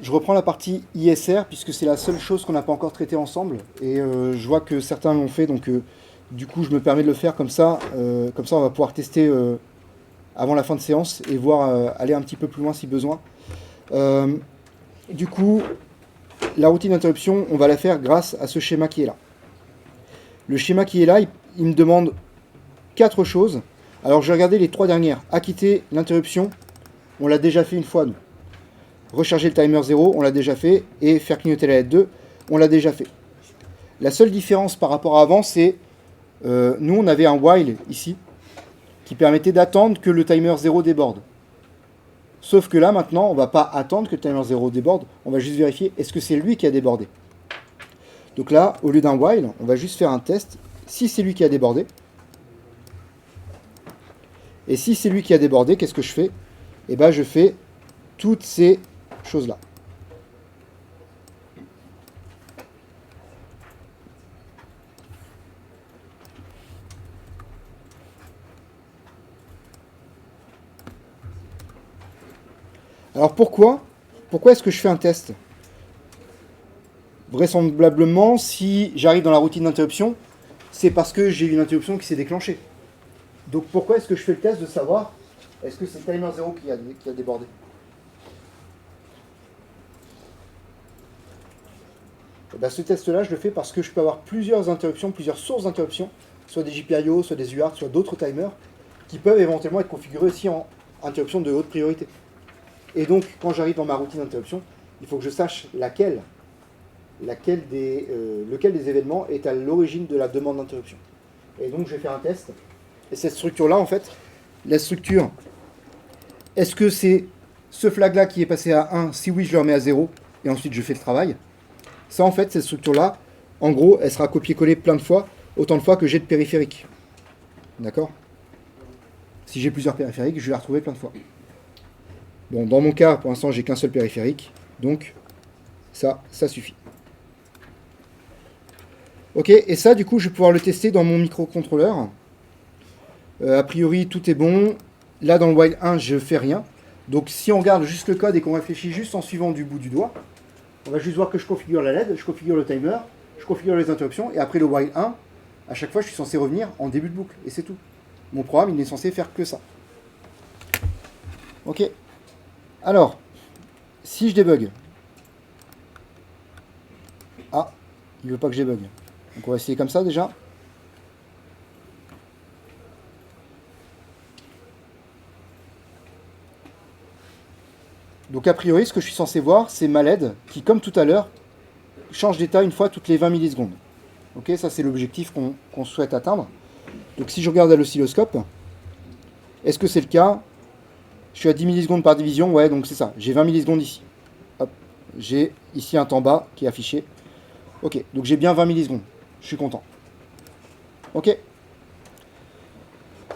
je reprends la partie ISR, puisque c'est la seule chose qu'on n'a pas encore traitée ensemble. Et je vois que certains l'ont fait, donc du coup, je me permets de le faire comme ça. Comme ça, on va pouvoir tester avant la fin de séance et voir aller un petit peu plus loin si besoin. Euh, du coup, la routine d'interruption, on va la faire grâce à ce schéma qui est là. Le schéma qui est là, il me demande 4 choses. Alors, je vais regarder les 3 dernières. Acquitter l'interruption, on l'a déjà fait une fois, nous. Recharger le timer 0, on l'a déjà fait. Et faire clignoter la LED 2, on l'a déjà fait. La seule différence par rapport à avant, c'est nous, on avait un while ici qui permettait d'attendre que le timer 0 déborde. Sauf que là, maintenant, on ne va pas attendre que le timer 0 déborde, on va juste vérifier est-ce que c'est lui qui a débordé. Donc là, au lieu d'un while, on va juste faire un test. Si c'est lui qui a débordé, et si c'est lui qui a débordé, qu'est-ce que je fais? Eh bien, je fais toutes ces choses-là. Alors pourquoi est-ce que je fais un test? Vraisemblablement, si j'arrive dans la routine d'interruption, c'est parce que j'ai une interruption qui s'est déclenchée. Donc pourquoi est-ce que je fais le test de savoir est-ce que c'est timer 0 qui a débordé? Et bien, ce test-là, je le fais parce que je peux avoir plusieurs interruptions, plusieurs sources d'interruptions, soit des GPIO, soit des UART, soit d'autres timers, qui peuvent éventuellement être configurés aussi en interruption de haute priorité. Et donc, quand j'arrive dans ma routine d'interruption, il faut que je sache lequel des événements est à l'origine de la demande d'interruption. Et donc, je vais faire un test. Et cette structure-là, en fait, la structure, est-ce que c'est ce flag-là qui est passé à 1? Si oui, je le remets à 0, et ensuite je fais le travail. Ça, en fait, cette structure-là, en gros, elle sera copiée-collée plein de fois, autant de fois que j'ai de périphériques. D'accord? Si j'ai plusieurs périphériques, je vais la retrouver plein de fois. Bon, dans mon cas, pour l'instant, j'ai qu'un seul périphérique, donc ça suffit. Ok, et ça, du coup, je vais pouvoir le tester dans mon microcontrôleur. A priori, tout est bon. Là, dans le while 1, je fais rien. Donc, si on regarde juste le code et qu'on réfléchit juste en suivant du bout du doigt, on va juste voir que je configure la LED, je configure le timer, je configure les interruptions, et après le while 1, à chaque fois, je suis censé revenir en début de boucle, et c'est tout. Mon programme, il n'est censé faire que ça. Ok. Alors, si je débug. Ah, il veut pas que je débug. Donc on va essayer comme ça déjà. Donc a priori, ce que je suis censé voir, c'est ma LED qui, comme tout à l'heure, change d'état une fois toutes les 20 millisecondes. Ok, ça c'est l'objectif qu'on souhaite atteindre. Donc si je regarde à l'oscilloscope, est-ce que c'est le cas? Je suis à 10 millisecondes par division, ouais, donc c'est ça. J'ai 20 millisecondes ici. Hop, j'ai ici un temps bas qui est affiché. Ok, donc j'ai bien 20 millisecondes. Je suis content. Ok.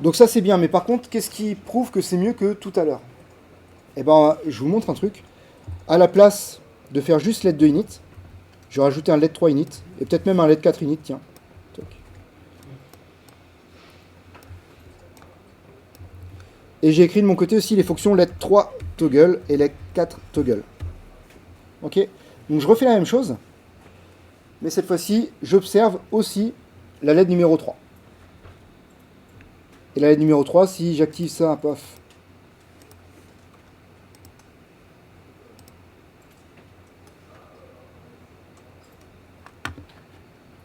Donc ça c'est bien, mais par contre, qu'est-ce qui prouve que c'est mieux que tout à l'heure? Eh ben, je vous montre un truc. À la place de faire juste LED 2 init, je vais rajouter un LED 3 init, et peut-être même un LED 4 init, tiens. Toc. Et j'ai écrit de mon côté aussi les fonctions LED 3 toggle et LED 4 toggle. Ok. Donc je refais la même chose, mais cette fois-ci, j'observe aussi la LED numéro 3. Et la LED numéro 3, si j'active ça, paf.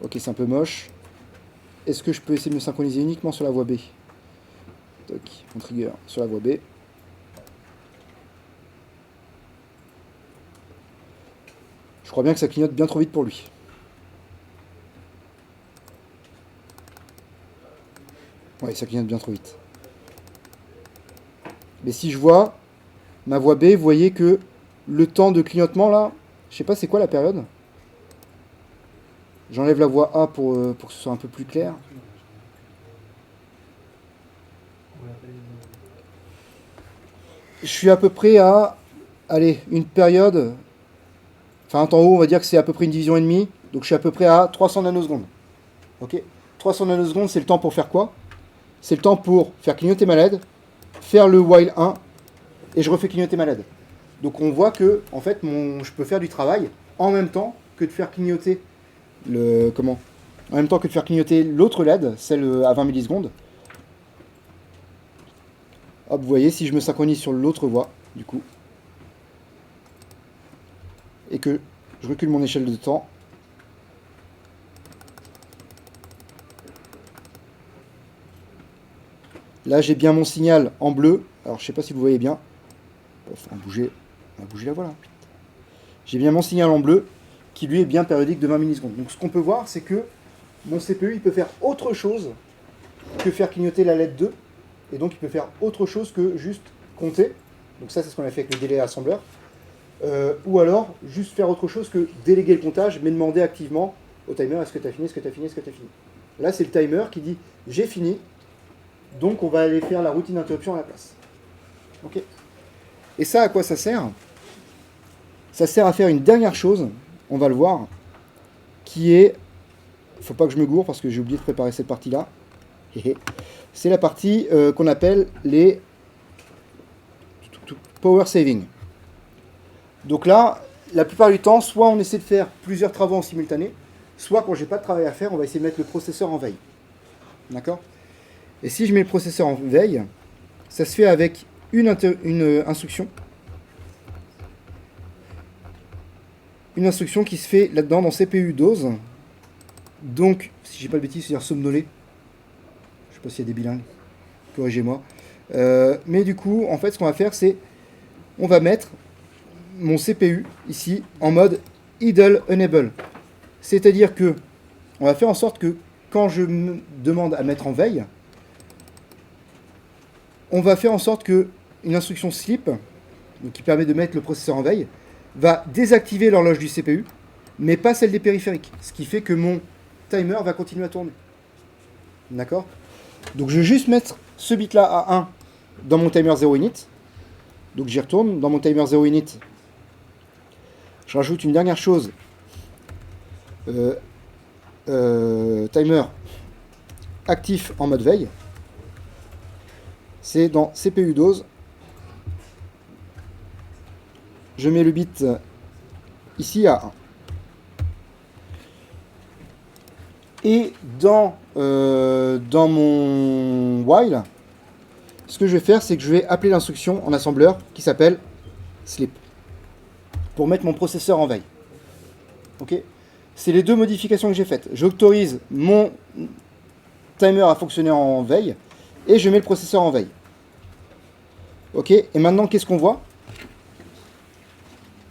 Ok, c'est un peu moche. Est-ce que je peux essayer de me synchroniser uniquement sur la voie B? Toc, on trigger sur la voie B. Je crois bien que ça clignote bien trop vite pour lui. Ouais, ça clignote bien trop vite. Mais si je vois ma voie B, vous voyez que le temps de clignotement là, je sais pas c'est quoi la période. J'enlève la voie A pour que ce soit un peu plus clair. Je suis à peu près à, allez, une période, enfin un temps haut, on va dire que c'est à peu près une division et demie, donc je suis à peu près à 300 nanosecondes. Ok, 300 nanosecondes, c'est le temps pour faire quoi? C'est le temps pour faire clignoter ma LED, faire le while 1, et je refais clignoter ma LED. Donc on voit que en fait je peux faire du travail en même temps que de faire clignoter en même temps que de faire clignoter l'autre LED, celle à 20 millisecondes. Hop, vous voyez, si je me synchronise sur l'autre voie, du coup, et que je recule mon échelle de temps, là j'ai bien mon signal en bleu. Alors je sais pas si vous voyez bien. On va bouger la voie là. J'ai bien mon signal en bleu qui lui est bien périodique de 20 millisecondes. Donc ce qu'on peut voir, c'est que mon CPU il peut faire autre chose que faire clignoter la LED 2. Et donc il peut faire autre chose que juste compter. Donc ça c'est ce qu'on a fait avec le délai assembleur. Ou alors juste faire autre chose que déléguer le comptage, mais demander activement au timer est-ce que tu as fini, est-ce que tu as fini, est-ce que tu as fini. Là c'est le timer qui dit j'ai fini, donc on va aller faire la routine d'interruption à la place. Ok. Et ça à quoi ça sert? Ça sert à faire une dernière chose, on va le voir, qui est... Faut pas que je me gourre parce que j'ai oublié de préparer cette partie-là. C'est la partie qu'on appelle les power saving. Donc là, la plupart du temps, soit on essaie de faire plusieurs travaux en simultané, soit quand j'ai pas de travail à faire, on va essayer de mettre le processeur en veille. D'accord? Et si je mets le processeur en veille, ça se fait avec une instruction. Une instruction qui se fait là-dedans dans CPU dose. Donc, si j'ai pas de bêtises, c'est-à-dire somnoler. Je sais pas s'il y a des bilingues. Corrigez-moi. Mais du coup, en fait, ce qu'on va faire, c'est on va mettre mon CPU ici en mode idle enable. C'est-à-dire que on va faire en sorte que quand je me demande à mettre en veille, on va faire en sorte que une instruction sleep, donc qui permet de mettre le processeur en veille, va désactiver l'horloge du CPU, mais pas celle des périphériques. Ce qui fait que mon timer va continuer à tourner. D'accord? Donc je vais juste mettre ce bit-là à 1 dans mon timer 0 init. Donc j'y retourne. Dans mon timer 0 init, je rajoute une dernière chose. Timer actif en mode veille. C'est dans CPU dose. Je mets le bit ici à 1. Et dans mon while, ce que je vais faire, c'est que je vais appeler l'instruction en assembleur qui s'appelle sleep pour mettre mon processeur en veille. Ok? C'est les deux modifications que j'ai faites. J'autorise mon timer à fonctionner en veille et je mets le processeur en veille. Ok? Et maintenant, qu'est-ce qu'on voit?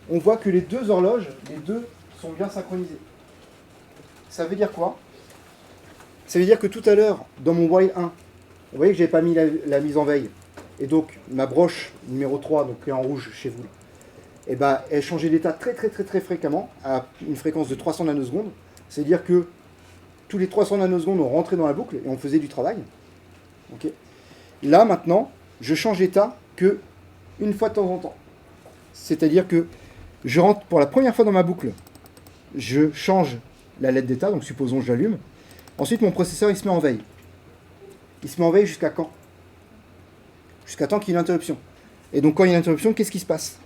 On voit que les deux horloges, les deux sont bien synchronisées. Ça veut dire quoi? Ça veut dire que tout à l'heure, dans mon while 1, vous voyez que je n'avais pas mis la mise en veille. Et donc, ma broche numéro 3, donc qui est en rouge chez vous, eh ben, elle changeait d'état très fréquemment, à une fréquence de 300 nanosecondes. C'est-à-dire que tous les 300 nanosecondes, on rentrait dans la boucle et on faisait du travail. Okay. Là, maintenant, je change d'état que une fois de temps en temps. C'est-à-dire que je rentre pour la première fois dans ma boucle, je change la LED d'état, donc supposons que je l'allume. Ensuite, mon processeur, il se met en veille. Il se met en veille jusqu'à quand? Jusqu'à temps qu'il y ait une interruption. Et donc, quand il y a une interruption, qu'est-ce qui se passe?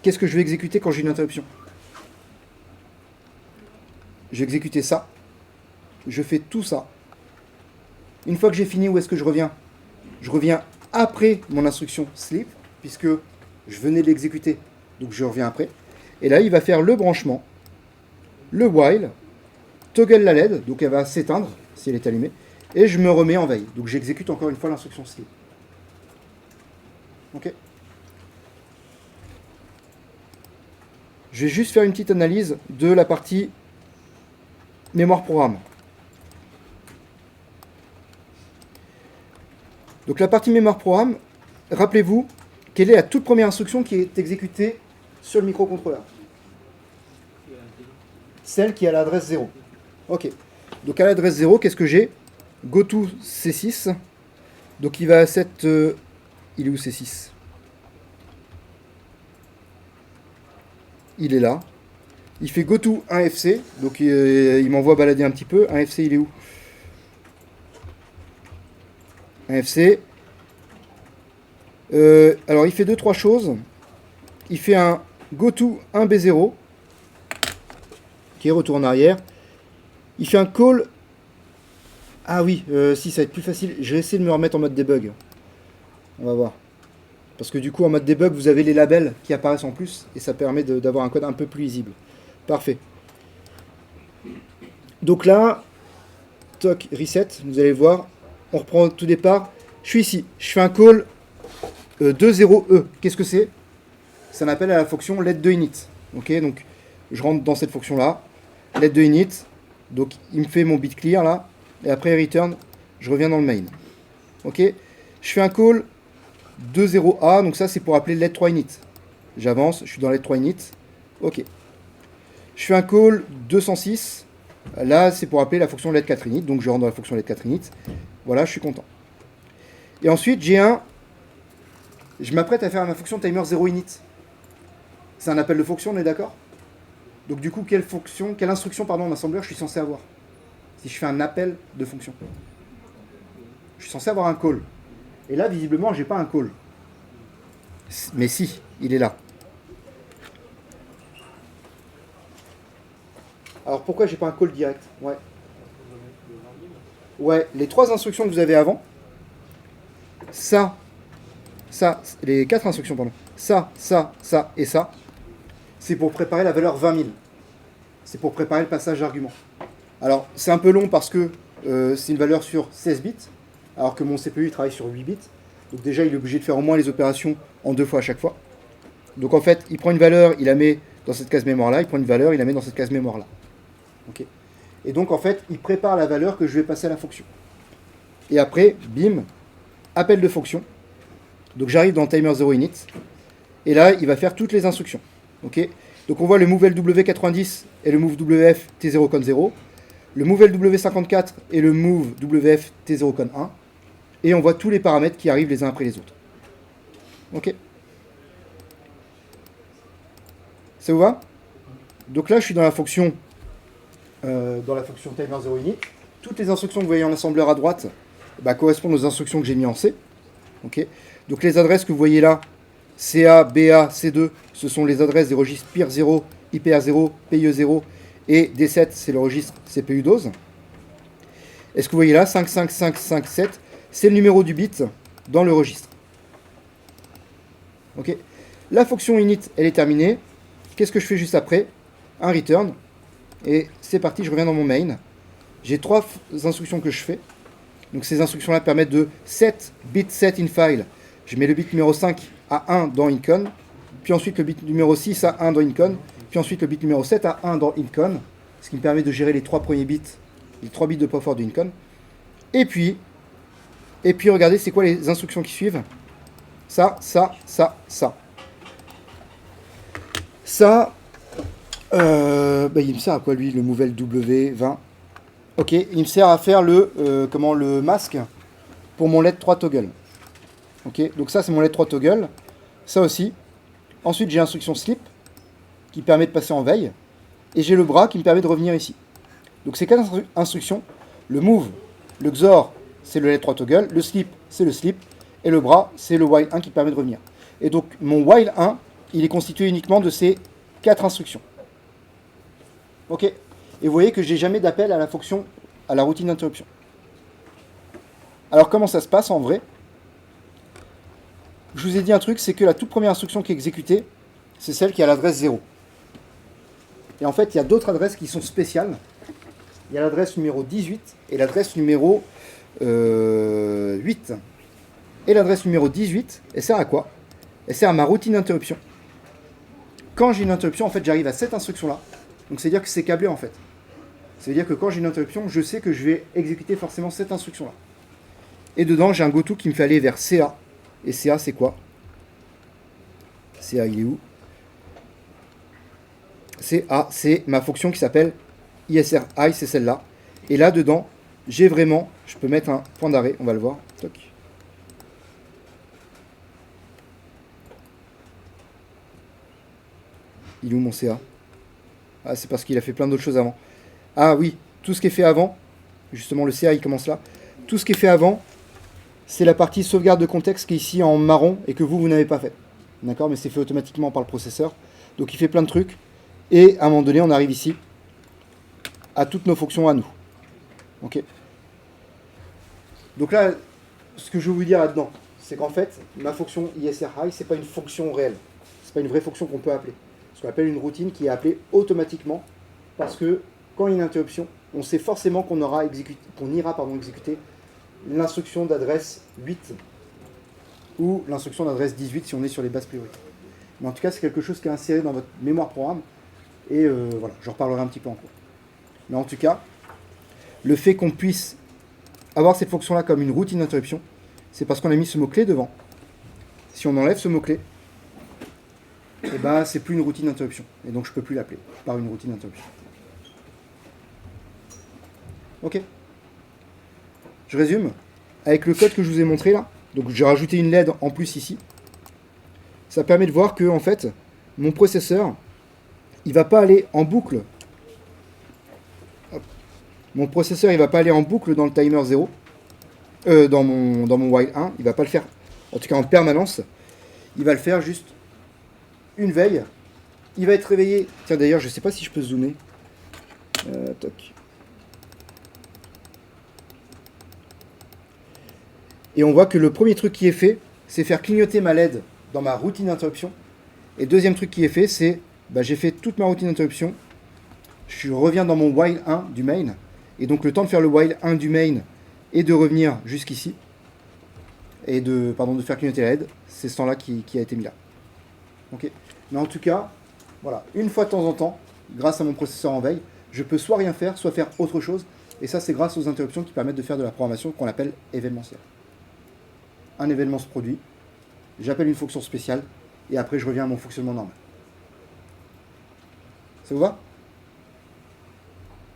Qu'est-ce que je vais exécuter quand j'ai une interruption? Je vais exécuter ça. Je fais tout ça. Une fois que j'ai fini, où est-ce que je reviens? Je reviens après mon instruction sleep, puisque je venais de l'exécuter, donc je reviens après. Et là, il va faire le branchement, le while, toggle la LED, donc elle va s'éteindre si elle est allumée, et je me remets en veille. Donc j'exécute encore une fois l'instruction sleep. Ok. Je vais juste faire une petite analyse de la partie mémoire programme. Donc la partie mémoire programme, rappelez-vous quelle est la toute première instruction qui est exécutée sur le microcontrôleur. Celle qui a l'adresse 0. Ok. Donc à l'adresse 0, qu'est-ce que j'ai? GoTo C6. Donc il va à cette... il est où C6? Il est là. Il fait GoTo 1FC. Donc il m'envoie balader un petit peu. 1FC, il est où? 1FC. Alors il fait 2-3 choses. Il fait un goto 1B0, qui est retour en arrière. Il fait un call. Ah oui, si ça va être plus facile. Je vais essayer de me remettre en mode debug. On va voir. Parce que du coup en mode debug vous avez les labels qui apparaissent en plus et ça permet d'avoir un code un peu plus lisible. Parfait. Donc là, toc, reset, vous allez voir, on reprend au tout départ. Je suis ici, je fais un call 2.0e. Qu'est-ce que c'est? C'est un appel à la fonction let2init. Ok, donc je rentre dans cette fonction-là, let2init. Donc il me fait mon bit clear là, et après return, je reviens dans le main. Ok, je fais un call 2.0a, donc ça c'est pour appeler let3init. J'avance, je suis dans let3init. Ok. Je fais un call 206. Là, c'est pour appeler la fonction let4init. Donc, je rentre dans la fonction let4init. Voilà, je suis content. Et ensuite, j'ai un... Je m'apprête à faire ma fonction timer 0init. C'est un appel de fonction, on est d'accord? Donc, du coup, quelle instruction, pardon, en assembleur, je suis censé avoir? Si je fais un appel de fonction. Je suis censé avoir un call. Et là, visiblement, j'ai pas un call. Mais si, il est là. Alors pourquoi j'ai pas un call direct? Ouais, les 3 instructions que vous avez avant, ça, les 4 instructions, pardon, ça et ça, c'est pour préparer la valeur 20 000. C'est pour préparer le passage d'argument. Alors c'est un peu long parce que c'est une valeur sur 16 bits, alors que mon CPU il travaille sur 8 bits. Donc déjà il est obligé de faire au moins les opérations en 2 fois à chaque fois. Donc en fait, il prend une valeur, il la met dans cette case mémoire là, il prend une valeur, il la met dans cette case mémoire là. Okay. Et donc en fait, il prépare la valeur que je vais passer à la fonction. Et après, bim, appel de fonction. Donc j'arrive dans timer 0init. Et là, il va faire toutes les instructions. Okay. Donc on voit le move LW90 et le move WF T0,0. Le move LW54 et le move WF T0,1. Et on voit tous les paramètres qui arrivent les uns après les autres. Ok. Ça vous va? Donc là, je suis dans la fonction timer 0init. Toutes les instructions que vous voyez en assembleur à droite correspondent aux instructions que j'ai mis en C. Okay. Donc les adresses que vous voyez là, CA, BA, C2, ce sont les adresses des registres PIR0, IPR0, PIE0 et D7, c'est le registre CPU dose. Et ce que vous voyez là, 55557, c'est le numéro du bit dans le registre. Okay. La fonction init, elle est terminée. Qu'est-ce que je fais juste après? Un return. Et c'est parti, je reviens dans mon main. J'ai 3 instructions que je fais. Donc ces instructions-là permettent de set bit set in file. Je mets le bit numéro 5 à 1 dans incon. Puis ensuite le bit numéro 6 à 1 dans incon. Puis ensuite le bit numéro 7 à 1 dans incon. Ce qui me permet de gérer les 3 premiers bits. Les 3 bits de poids fort de incon. Et puis regardez, c'est quoi les instructions qui suivent? Ça. Ça, il me sert à quoi lui, le Mouvel W20? Ok, il me sert à faire le masque pour mon LED 3 toggle. Ok, donc ça c'est mon LED 3 toggle. Ça aussi. Ensuite j'ai l'instruction slip qui permet de passer en veille. Et j'ai le bras qui me permet de revenir ici. Donc ces 4 instructions, le move, le XOR, c'est le LED 3 toggle, le slip, c'est le slip, et le bras, c'est le while 1 qui permet de revenir. Et donc mon while 1, il est constitué uniquement de ces 4 instructions. Ok. Et vous voyez que je n'ai jamais d'appel à la fonction, à la routine d'interruption. Alors comment ça se passe en vrai? Je vous ai dit un truc, c'est que la toute première instruction qui est exécutée, c'est celle qui a l'adresse 0. Et en fait, il y a d'autres adresses qui sont spéciales. Il y a l'adresse numéro 18 et l'adresse numéro 8. Et l'adresse numéro 18, elle sert à quoi? Elle sert à ma routine d'interruption. Quand j'ai une interruption, en fait, j'arrive à cette instruction-là. Donc, c'est-à-dire que c'est câblé, en fait. Ça veut dire que quand j'ai une interruption, je sais que je vais exécuter forcément cette instruction-là. Et dedans, j'ai un goto qui me fait aller vers CA. Et CA, c'est quoi? CA, il est où? CA, c'est ma fonction qui s'appelle ISRI, c'est celle-là. Et là, dedans, j'ai vraiment... Je peux mettre un point d'arrêt, on va le voir. Toc. Il est où mon CA? Ah, c'est parce qu'il a fait plein d'autres choses avant. Ah oui, tout ce qui est fait avant, justement le CA il commence là, tout ce qui est fait avant, c'est la partie sauvegarde de contexte qui est ici en marron et que vous n'avez pas fait. D'accord? Mais c'est fait automatiquement par le processeur. Donc il fait plein de trucs. Et à un moment donné, on arrive ici à toutes nos fonctions à nous. Ok? Donc là, ce que je veux vous dire là-dedans, c'est qu'en fait, ma fonction ISR high, c'est pas une fonction réelle. C'est pas une vraie fonction qu'on peut appeler. Ce qu'on appelle une routine qui est appelée automatiquement parce que quand il y a une interruption, on sait forcément qu'on ira exécuter l'instruction d'adresse 8 ou l'instruction d'adresse 18 si on est sur les bases priorités. Mais en tout cas, c'est quelque chose qui est inséré dans votre mémoire programme et voilà, j'en reparlerai un petit peu en cours. Mais en tout cas, le fait qu'on puisse avoir cette fonction-là comme une routine d'interruption, c'est parce qu'on a mis ce mot-clé devant. Si on enlève ce mot-clé, et ben c'est plus une routine d'interruption. Et donc je ne peux plus l'appeler par une routine d'interruption. Ok. Je résume. Avec le code que je vous ai montré là, donc j'ai rajouté une LED en plus ici. Ça permet de voir que en fait, mon processeur, il va pas aller en boucle. Hop. Mon processeur, il va pas aller en boucle dans le timer 0. Dans mon while 1, il va pas le faire, en tout cas en permanence. Il va le faire juste une veille. Il va être réveillé. Tiens, d'ailleurs, je sais pas si je peux zoomer. Toc. Et on voit que le premier truc qui est fait, c'est faire clignoter ma LED dans ma routine d'interruption. Et deuxième truc qui est fait, c'est j'ai fait toute ma routine d'interruption. Je reviens dans mon while 1 du main. Et donc le temps de faire le while 1 du main et de revenir jusqu'ici, et de faire clignoter la LED, c'est ce temps-là qui a été mis là. Okay. Mais en tout cas, voilà, une fois de temps en temps, grâce à mon processeur en veille, je peux soit rien faire, soit faire autre chose. Et ça, c'est grâce aux interruptions qui permettent de faire de la programmation qu'on appelle événementielle. Un événement se produit, j'appelle une fonction spéciale, et après je reviens à mon fonctionnement normal. Ça vous va ?